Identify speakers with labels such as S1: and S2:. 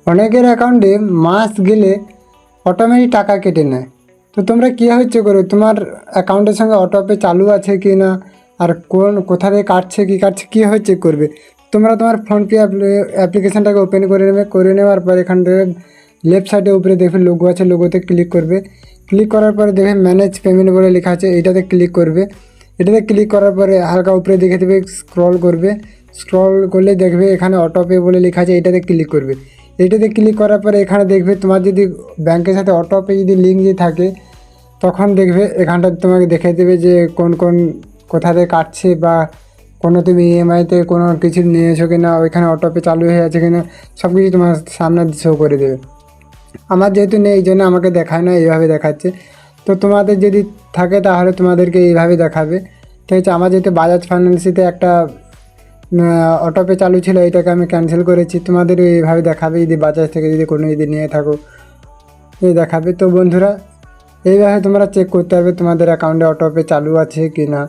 S1: অনেকের অ্যাকাউন্টে মাস গেলে অটোমেটিক টাকা কেটে নেয়। তো তোমরা কীভাবে চেক করবে তোমার অ্যাকাউন্টের সঙ্গে অটোপে চালু আছে কি না, আর কোথা থেকে কাটছে কীভাবে চেক করবে? তোমরা তোমার ফোনপে অ্যাপ্লিকেশানটাকে ওপেন করে নেওয়ার পর এখান থেকে লেফট সাইডে উপরে দেখবে লোগো আছে, লোগোতে ক্লিক করবে। ক্লিক করার পরে দেখবে ম্যানেজ পেমেন্ট বলে লেখা আছে, এটাতে ক্লিক করবে। এটাতে ক্লিক করার পরে হালকা উপরে দেখে দেবে, স্ক্রল করবে। স্ক্রল করলে দেখবে এখানে অটোপে বলে লেখা আছে, এটাতে ক্লিক করবে। এইটাতে ক্লিক করার পরে এখানে দেখবে তোমার যদি ব্যাংকের সাথে অটোপে যদি লিঙ্ক যদি থাকে, তখন দেখবে এখানটা তোমাকে দেখে দেবে যে কোথা থেকে কাটছে, বা কোনো তুমি ইএমআইতে কোনো কিছু নিয়েছো কি না, ওইখানে অটোপে চালু হয়ে আছে কি না, সব কিছু তোমার সামনে শো করে দেবে। আমার যেহেতু নেই, এই জন্য আমাকে দেখায় না, এইভাবে দেখাচ্ছে। তো তোমাদের যদি থাকে তাহলে তোমাদেরকে এইভাবে দেখাবে। ঠিক আছে, আমার যেহেতু বাজাজ ফাইন্যান্সিতে একটা অটোপে চালু ছিল, এটাকে আমি ক্যান্সেল করেছি। তোমাদের এইভাবে দেখাবে যদি বাজাজ থেকে কোনো নিয়ে থাকো, এই দেখাবে। তো বন্ধুরা, এইভাবে তোমরা চেক করতে হবে তোমাদের অ্যাকাউন্টে অটোপে চালু আছে কি না।